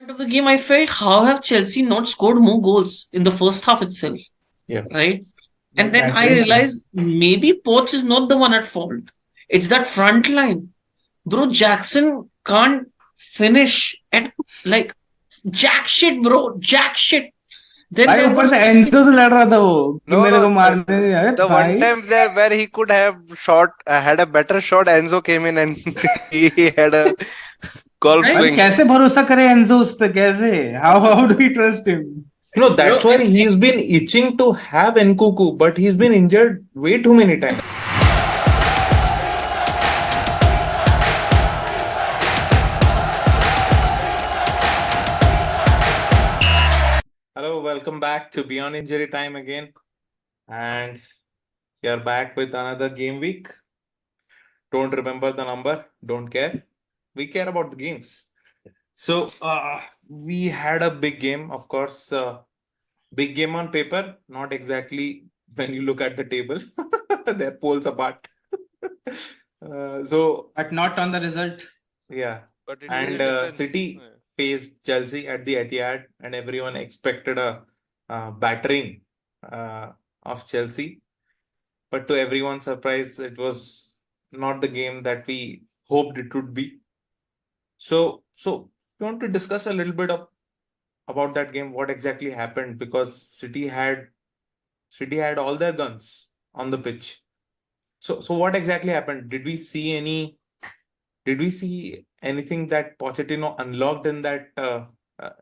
of the game, I felt how have Chelsea not scored more goals in the first half itself, Yeah. right? And But then I battering realized maybe Poch is not the one at fault. It's that front line. Bro, Jackson can't finish and like jack shit, bro, jack shit. Then भाई there ऊपर was से Enzo से लड़ रहा था वो कि No, मेरे no, को मारने दे। अरे the one भाई time there where he could have had a better shot, Enzo came in and he had a golf right, भाई swing. कैसे भरोसा करे एंजो उस पे? कैसे? How do we trust him? bro. That's why he's been itching to have Nkuku, but he's been injured way too many times. Hello, welcome back to Beyond Injury Time again. And you're back with another game week. Don't remember the number, don't care. We care about the games. So, we had a big game, of course. Big game on paper, not exactly when you look at the table. They're poles apart. So, But not on the result. yeah. But in And their defense, City faced Chelsea at the Etihad, and everyone expected a battering of Chelsea. But to everyone's surprise, it was not the game that we hoped it would be. So we want to discuss a little bit about that game, what exactly happened, because City had all their guns on the pitch. So what exactly happened? Did we see anything that Pochettino unlocked in that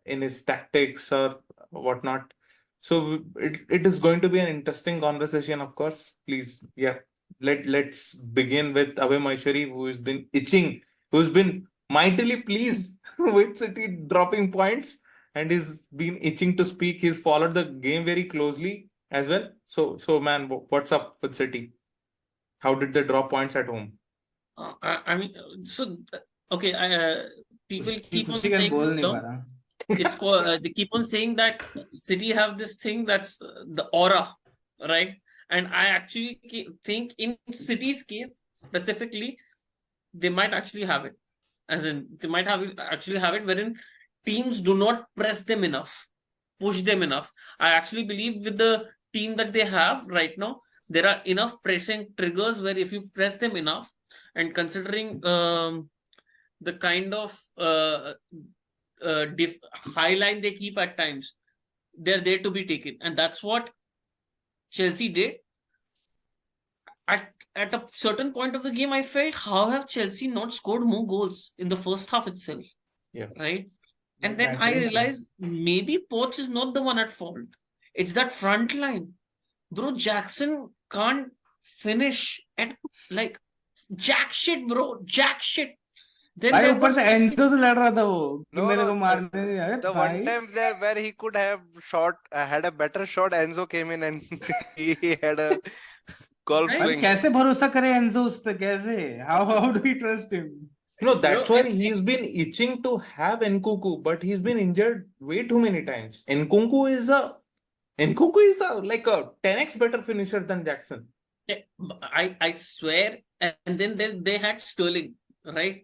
in his tactics or whatnot? So it is going to be an interesting conversation, of course. Please, yeah, let's begin with Abhay Maheshwari, who has been itching, who's been mightily pleased with City dropping points, and he's been itching to speak. He's followed the game very closely as well. So man, what's up with City? How did they drop points at home? I mean, so okay. People keep on खुशी का saying बोल this नहीं पा term. रहा। It's called. They keep on saying that City have this thing that's the aura, right? And I actually think in City's case specifically, they might actually have it. As in, they might actually have it wherein teams do not press them enough, push them enough. I actually believe with the team that they have right now, there are enough pressing triggers where if you press them enough, and considering the kind of high line they keep at times, they're there to be taken, and that's what Chelsea did. At a certain point of the game, I felt how have Chelsea not scored more goals in the first half itself, Yeah. right? And But then I battering realized maybe Poch is not the one at fault. It's that front line. Bro, Jackson can't finish and like jack shit, bro, jack shit. Then भाई there ऊपर was से Enzo से लड़ रहा था वो कि no, मेरे no, को मारने दे। अरे the one भाई time there where he could have had a better shot, Enzo came in and he had a golf right, भाई swing. कैसे भरोसा करे एंजो उस पे? कैसे? How do we trust him? bro. That's why he's been itching to have Nkuku, but he's been injured way too many times. Nkuku is like a 10x better finisher than Jackson. I swear, and then they had Sterling, right?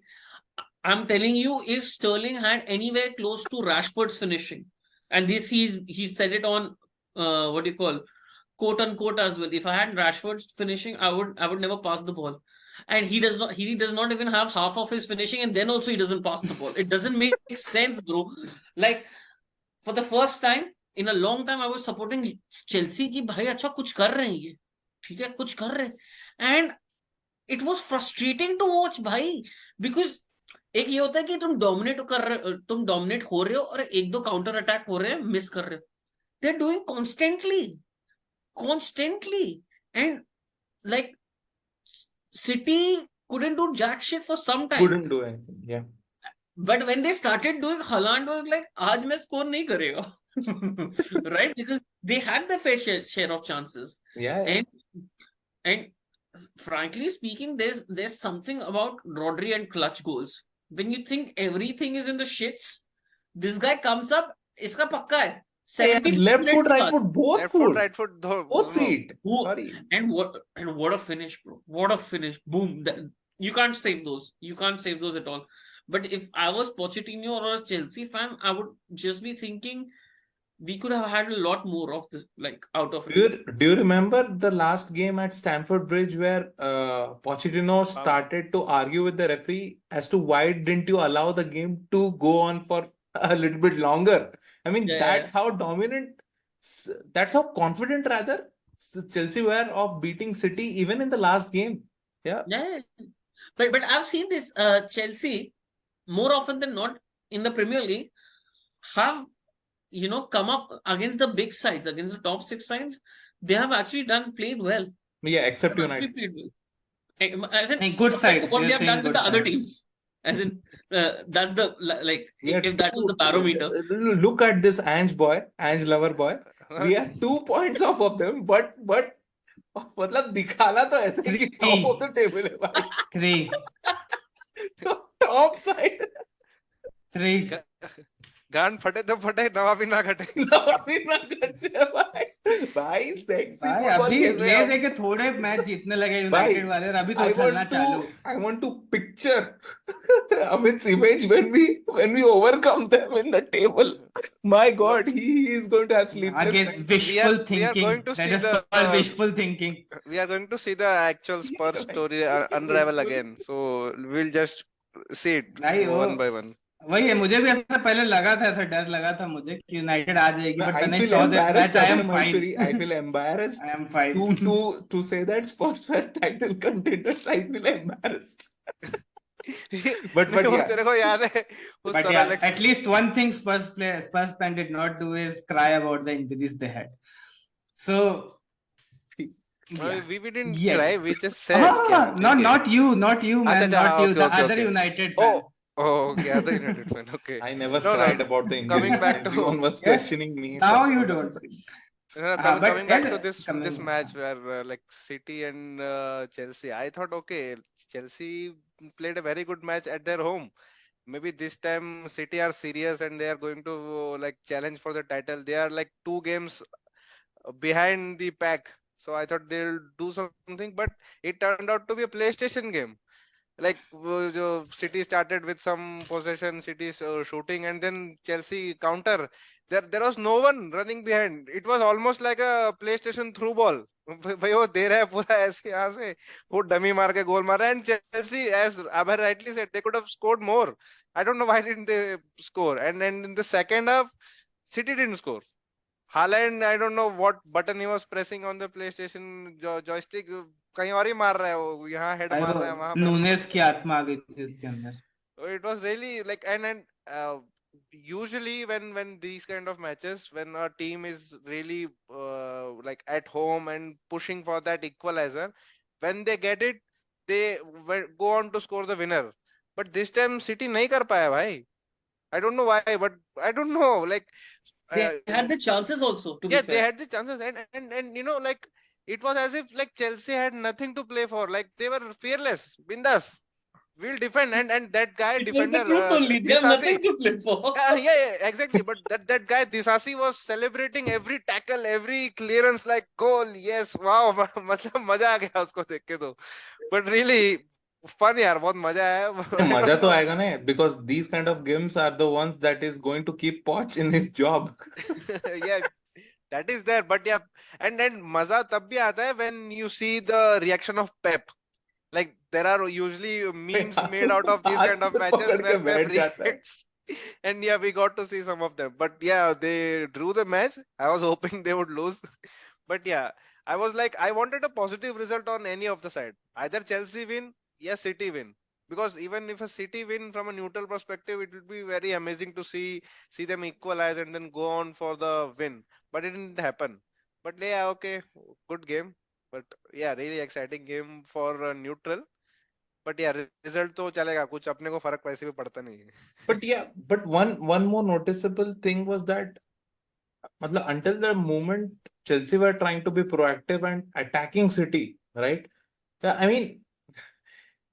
I'm telling you, if Sterling had anywhere close to Rashford's finishing, and this he said it on what do you call, quote unquote, as well. If I had Rashford's finishing, I would never pass the ball. And he does not even have half of his finishing, and then also he doesn't pass the ball. It doesn't make sense, bro. Like, for the first time in a long time, I was supporting Chelsea ki bhai अच्छा कुछ कर रहे हैं ये, ठीक है, कुछ कर रहे हैं. And it was frustrating to watch भाई, because एक ये होता है कि तुम डोमिनेट हो रहे हो और एक दो काउंटर अटैक हो रहे हैं, मिस कर रहे हो. They are doing constantly, and like City couldn't do jack shit for some time. Couldn't do anything. Yeah. But when they started doing, Haaland was like, आज मैं score नहीं करेगा. Right? Because they had the fair share of chances. Yeah. And frankly speaking, there's something about Rodri and clutch goals. When you think everything is in the shits, this guy comes up, इसका पक्का है. 70 Left foot, right foot, both Left foot. foot, right foot, Both feet. Sorry. And what a finish, bro. What a finish. Boom. You can't save those. You can't save those at all. But if I was Pochettino or a Chelsea fan, I would just be thinking we could have had a lot more of this, like out of Do it. do you remember the last game at Stamford Bridge where Pochettino Foul. started to argue with the referee as to why didn't you allow the game to go on for a little bit longer? I mean, Yeah, that's how dominant, that's how confident rather Chelsea were of beating City even in the last game. Yeah. yeah. But I've seen this Chelsea more often than not in the Premier League have come up against the big sides, against the top six sides. They have actually played well. Yeah, They except have actually United. played well. As in, And good compared to sides. what they You're have saying done with good the other sides. teams. As in, that's the like We are if that was the barometer. look at this Ange lover boy. We are 2 points off of them, but मतलब दिखाना तो ऐसे ही कि top of the table है भाई. 3. Top side. 3. गांड फटे तो फटे, नवाबी ना घटे. नवाबी ना घटे भाई. भाई sexy भाई football अभी खेल रहे ये हैं हम. देखे थोड़े मैच जीतने लगे भाई, यूनाइटेड वाले और अभी तो I उछलना want चालू. I want to picture Amit's image when we overcome them in the table. My God, he is going to have sleepless Again, nights. wishful we are thinking. going to That see is the called wishful thinking. we are going to see the actual Spurs story unravel again. So we'll just see it भाई वो one by one. वही है, मुझे भी ऐसा पहले लगा था, ऐसा डर लगा था मुझे कि यूनाइटेड आ जाएगी, but I when I feel saw that embarrassed, match I am Abhay fine. Maheshwari. I feel embarrassed I am fine. to say that Spurs were title contenders. I feel embarrassed. But नहीं, वो yeah. तेरे को याद है उस But Sir yeah, Alex at least one thing Spurs fan did not do is cry about the injuries they had. So yeah. we didn't Yet. cry, we just said क्या ठीक है. not you, man, अच्छा, not you, okay, the okay, other okay. United fan. Oh, okay, other United fan. Okay. I never No, cried no. about the Coming injuries. back to Everyone was Yes. questioning me. Now so- you don't. But coming back to this coming- match where like City and Chelsea, I thought okay, Chelsea played a very good match at their home. Maybe this time City are serious and they are going to like challenge for the title. They are like 2 games behind the pack. So I thought they'll do something, but it turned out to be a PlayStation game. Like City started with some possession, City's shooting, and then Chelsea counter. There was no one running behind. It was almost like a PlayStation through ball. भाई वो दे रहा है पूरा ऐसे यहाँ से वो dummy मार के गोल मार रहा है. And Chelsea, as Abhay rightly said, they could have scored more. I don't know why didn't they score. And then in the second half, City didn't score. Haaland, I don't know what button he was pressing on the PlayStation joystick. कहीं और ही मार रहा है वो, यहाँ head मार रहा है वहां पे. नूनेस की आत्मा आ गई थी उसके अंदर. It was really like and usually when these kind of matches, when a team is really like at home and pushing for that equalizer, when they get it, they go on to score the winner. But this time City नहीं कर पाया भाई. I don't know why, but I don't know. Like They had the chances also, to be yeah, fair. they had the chances, and you know, like it was as if like Chelsea had nothing to play for. Like they were fearless, bindas. We'll defend, and that guy It was the defender truth only. They have Disasi. nothing to play for. Yeah, exactly. But that guy Disasi was celebrating every tackle, every clearance like goal. Yes, wow, मतलब मजा आ गया उसको देख के तो. But really fun यार, बहुत मजा आया. मजा तो आएगा ना, because these kind of games are the ones that is going to keep Poch in his job. Yeah, that is there, but yeah, and then maza tab bhi aata hai when you see the reaction of Pep. Like there are usually memes made out of these kind of matches where Pep reacts. And yeah, we got to see some of them. But yeah, they drew the match. I was hoping they would lose. But yeah, I was like, I wanted a positive result on any of the side. Either Chelsea win, yeah, City win. Because even if a City win from a neutral perspective, it will be very amazing to see them equalize and then go on for the win. But it didn't happen. But yeah, okay, good game. But yeah, really exciting game for neutral. But yeah, result तो चलेगा, कुछ अपने को फर्क वैसे भी पड़ता नहीं है. But yeah, but one more noticeable thing was that मतलब until the moment Chelsea were trying to be proactive and attacking City, right? Yeah, I mean,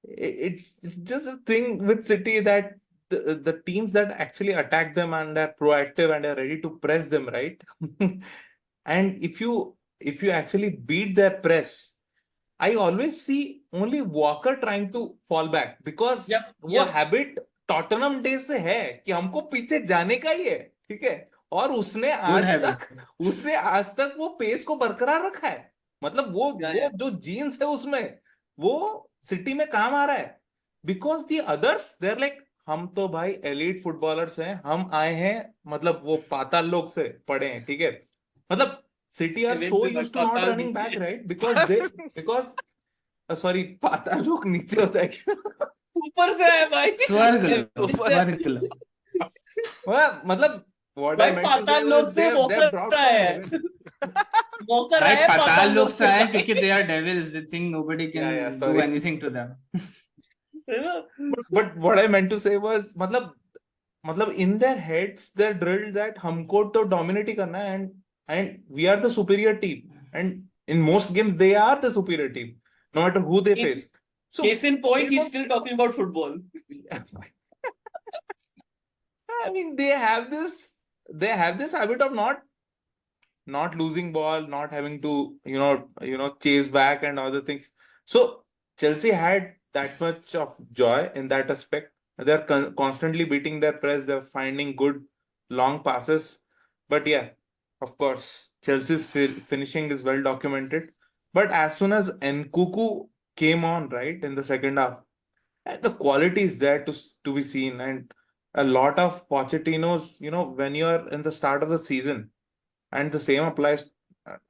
it's just a thing with City that the teams that actually attack them and are proactive and are ready to press them, right? And if you actually beat their press, I always see only Walker trying to fall back because Yep, वो yep. habit Tottenham day से है कि हमको पीछे जाने का ही है, ठीक है, और Good habit. उसने आज तक वो पेस को बरकरार रखा है। मतलब वो जो जीन्स है उसमें, वो सिटी में काम आ रहा है। Because the others they are like, हम तो भाई एलीट फुटबॉलर्स हैं, हम आए हैं मतलब वो पाताल लोक से पढ़े हैं, ठीक है। मतलब city are Heaven so say used to not Patal running back, नीचे। Right, because sorry, Patal Lok नीचे होता है क्या? ऊपर से है भाई। स्वर्ग लो, Heaven से। स्वर्ग लो. मतलब what I भाई meant to say Patal was लोक से they have walker dropped from है। heaven. वॉकर भाई है पाताल पाताल लोग लोक से से आए भाई। क्योंकि they are devils. They think nobody can Yeah, do sorry. anything to them. है ना? But what I meant to say was मतलब in their heads they're drilled that हमको तो dominate ही करना है, and we are the superior team, and in most games they are the superior team no matter who they face. So Case in point, they he's don't. still talking about football. I mean, they have this habit of not losing ball, not having to chase back and other things. So Chelsea had that much of joy in that aspect. They're constantly beating their press. They're finding good long passes. But yeah, of course, Chelsea's finishing is well documented. But as soon as Nkuku came on, right, in the second half, and the quality is there to be seen. And a lot of Pochettino's, when you're in the start of the season, and the same applies.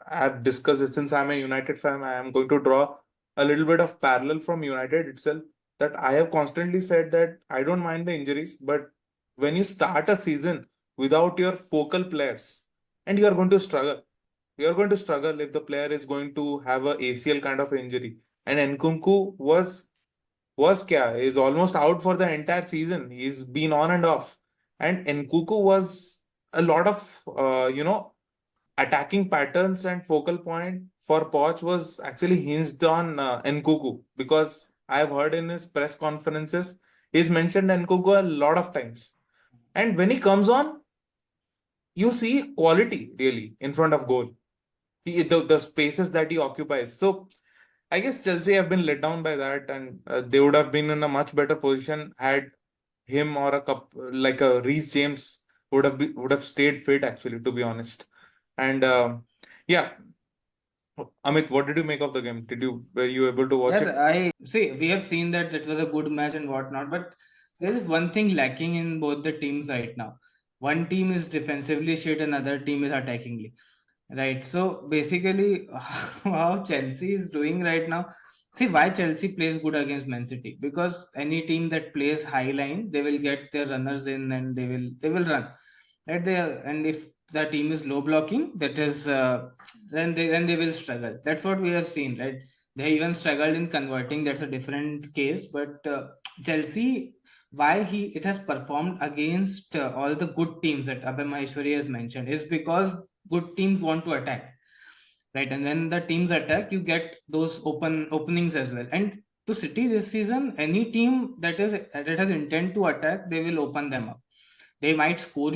I've discussed it since I'm a United fan. I am going to draw a little bit of parallel from United itself. That I have constantly said that I don't mind the injuries, but when you start a season without your focal players, and you are going to struggle. You are going to struggle if the player is going to have a ACL kind of injury. And Nkunku is almost out for the entire season. He's been on and off. And Nkuku was a lot of attacking patterns and focal point for Poch was actually hinged on Nkuku, because I've heard in his press conferences he's mentioned Nkuku a lot of times. And when he comes on, you see quality really in front of goal. The spaces that he occupies. So I guess Chelsea have been let down by that, and they would have been in a much better position had him or like a Reece James would have stayed fit. Actually, to be honest, and yeah, Amit, what did you make of the game? Were you able to watch Yes, it? I see. We have seen that it was a good match and whatnot, but there is one thing lacking in both the teams right now. One team is defensively shit, another team is attackingly. Right. So basically, how Chelsea is doing right now. See why Chelsea plays good against Man City, because any team that plays high line, they will get their runners in and they will run. Right. And if the team is low blocking, that is then they will struggle. That's what we have seen. Right. They even struggled in converting. That's a different case. But Chelsea, why it has performed against all the good teams that Abhay Maheshwari has mentioned is because good teams want to attack, right? And then the teams attack, you get those openings as well. And to City this season, any team that has intent to attack, they will open them up. They might score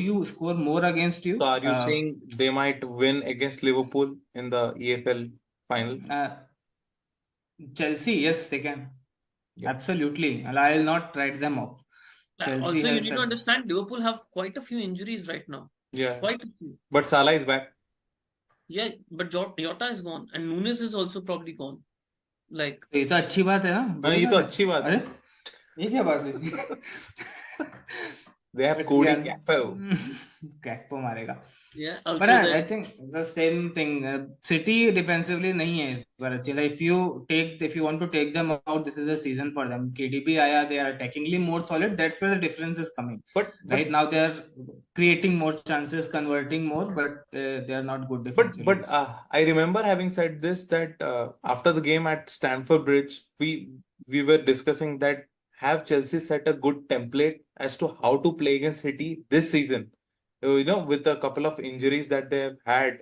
more against you. So, are you saying they might win against Liverpool in the EFL final? Chelsea, yes, they can. Yeah. Absolutely. And I will not write them off. Chelsea Also, you has need to that. understand Liverpool have quite a few injuries right now. Yeah. Quite a few. But Salah is back. Yeah, but Jota is gone, and Nunes is also probably gone. Like, ये तो अच्छी बात है ना, हाँ, बुरी ये बात तो है. अच्छी बात अरे है. ये क्या बात हुई? They have But Cody yeah, Gakpo. Gakpo मारेगा. yeah, But also I the think the same thing. City defensively नहीं है इस बार अच्छी. Like if you want to take them out, this is a season for them. KDB आया, they are attackingly more solid. That's where the difference is coming. But Right now they are creating more chances, converting more, but they are not good defensively. I remember having said this, that after the game at Stamford Bridge, we were discussing that have Chelsea set a good template as to how to play against City this season. With a couple of injuries that they have had,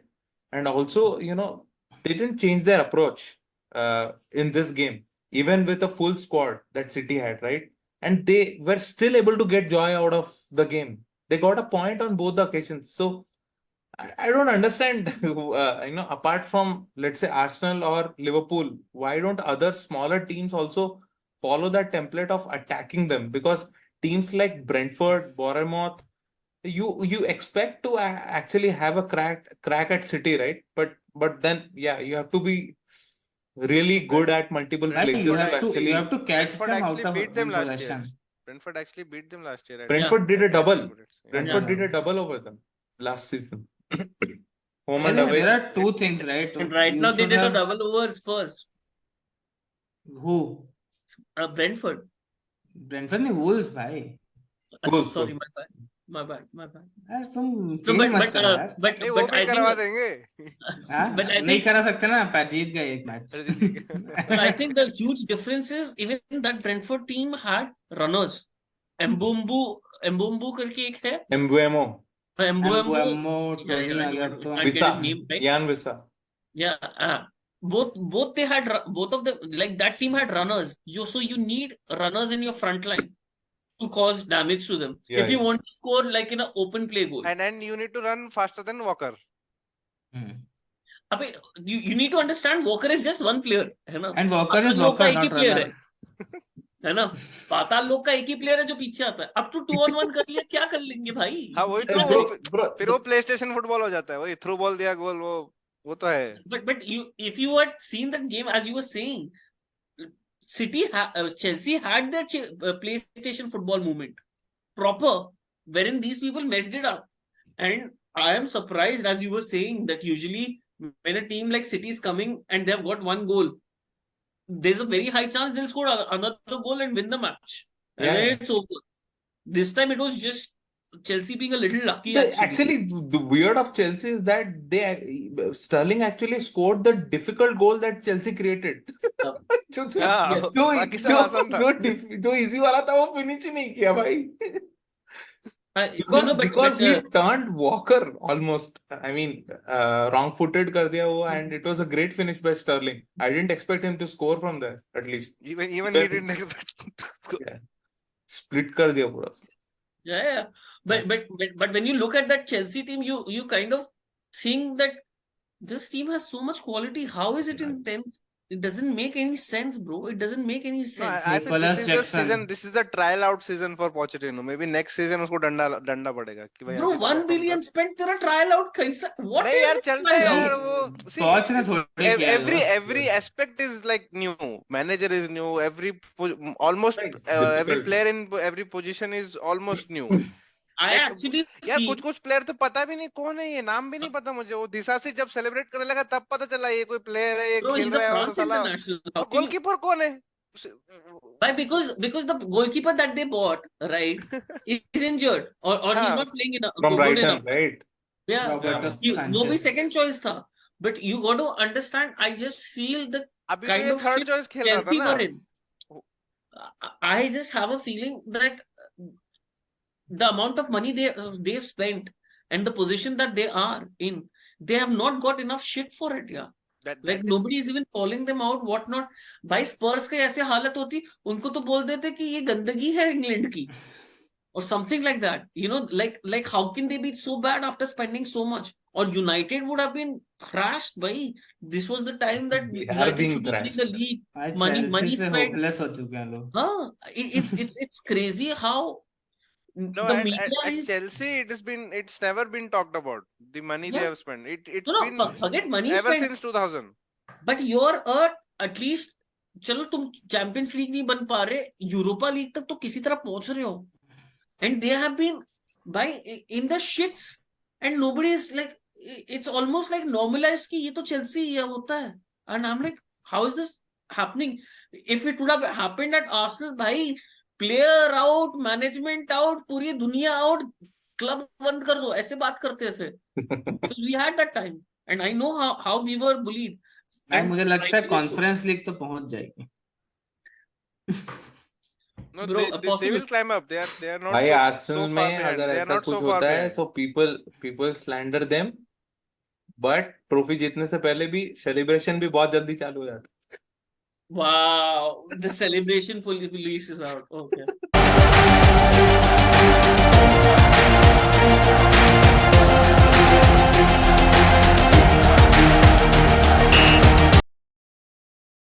and also they didn't change their approach in this game, even with a full squad that City had, right? And they were still able to get joy out of the game. They got a point on both the occasions. So I don't understand. Apart from, let's say, Arsenal or Liverpool, why don't other smaller teams also follow that template of attacking them? Because teams like Brentford, Bournemouth, you expect to actually have a crack at City, right? But then you have to be really good at multiple Right, you places have to to actually. catch Brentford them actually out of beat them in last year. possession. Brentford actually beat them last year. Brentford did a at double. Anfield. Yeah. Brentford Yeah. did a double over them last season. Home I and think away. there are two things, right? And right You now they should did a have double over Spurs. who? Brentford. Brentford ने Wolves भाई. Wolves, Sorry, Wolves. my bad. यार तुम So, change मत करो यार. नहीं वो but भी I think, करवा देंगे. हाँ, but I नहीं think, करा सकते ना. जीत गए एक मैच. अरे जीत गए. but I think the huge difference is even that Brentford team had runners. Mbumbu करके एक है. Mbuemo. Mbuemo, Yeah, Tony आ गया अब तो. I get his Visa. name right. Jan Visa. Yeah, both they had both of them, like that team had runners. So you need runners in your front line to cause damage to them Yeah, if you yeah. want to score like in an open play goal. And then you need to run faster than Walker. अबे you need to understand Walker is just one player, है ना? And Walker is पाताल लोक का Walker, एक ही not player runner. है ना? पाताल लोक का एक ही player है जो पीछे आता है. अब तो 2-on-1 कर लिया, क्या कर लेंगे भाई? हाँ वही तो Bro, वो bro, फिर वो प्ले स्टेशन फुटबॉल हो जाता है. वही थ्रू बॉल दिया गोल वो तो है. But if you had seen that game as you were saying, Chelsea had their PlayStation football movement proper, wherein these people messed it up. And I am surprised, as you were saying, that usually when a team like City is coming and they've got one goal, there's a very high chance they'll score another goal and win the match. And then Yeah. it's over. This time it was just Chelsea being a little lucky, actually. Actually, the weird of Chelsea is that Sterling actually scored the difficult goal that Chelsea created. हाँ, बाकी सब आसान था. जो easy वाला था वो finish ही नहीं किया भाई. No, Because he turned Walker almost. I mean, wrong-footed कर दिया वो, and it was a great finish by Sterling. I didn't expect him to score from there, at least. Even he didn't expect to score. Yeah. Split कर दिया पूरा. Yeah. But when you look at that Chelsea team, you kind of think that this team has so much quality. How is it in 10th? It doesn't make any sense, bro. It doesn't make any No, sense. I feel Nicolas this is the Jackson. season. This is the trial out season for Pochettino. Maybe next season उसको डंडा पड़ेगा कि भाई Bro, अभी तो 1 perform billion कर. spent तेरा trial out कैसा? What नहीं is यार this चलता trial है out? यार वो. See, Poch ने थोड़ी किया है दोस्त. every aspect is like new. Manager is new. Almost Right. every Difficult. player in every position is almost new. I Like, actually यार feel कुछ प्लेयर तो पता भी नहीं कौन है, ये नाम भी नहीं पता मुझे. वो दिशा से जब सेलिब्रेट करने लगा तब पता चला ये कोई प्लेयर है, ये bro, खेल he's a रहा है. और France साला international. How तो can you? गोलकीपर कौन है? Why? Because the goalkeeper that they bought, right, is injured or he's हाँ. not playing From good enough. Brighton, right? Yeah, Roberto वो भी Sanchez. second choice था. But you got to understand, I just feel the अभी तो kind ये of third shit choice खेल रहा था Chelsea ना. were in. I just have a feeling that the amount of money they've spent and the position that they are in, they have not got enough shit for it. Yeah. Like That is, nobody is even calling them out, what not. भाई स्पर्स के ऐसे हालत होती, उनको तो बोल देते कि ये गंदगी है इंग्लैंड की, or something like that. You know, like how can they be so bad after spending so much? Or United would have been thrashed. Bhai, this was the time that They are United being should be winning the thrashed. league. आज Money Chelsea से spent. hopeless हो चुके हैं लोग. Huh? It's crazy how no, the and media at is. Chelsea it's never been talked about the money they Yeah. have spent. It's No, been forget money ever spent. since 2000. But you're at least, चलो तुम champions league नहीं बन पा रहे, Europa league तक तो किसी तरह पहुंच रहे हो. And they have been in the shits, and nobody is like, it's almost like normalized कि ये तो Chelsea ये होता है. And I'm like, how is this happening? If it would have happened at Arsenal, भाई, player out, management out, पूरी दुनिया out, club बंद कर दो, ऐसे बात करते थे. Because we had that time, and I know how we were bullied. भाई And मुझे लगता है rightly so. कॉन्फ्रेंस लीग तो पहुंच जाएगी. No, Bro, they possible. will climb up. They are not भाई so आर्सेनल far में behind. अगर They are ऐसा not कुछ so far होता है, behind. so people slander them, but trophy जीतने से पहले भी सेलिब्रेशन भी बहुत जल्दी चालू हो जाता है. Wow, the celebration police is out. Okay.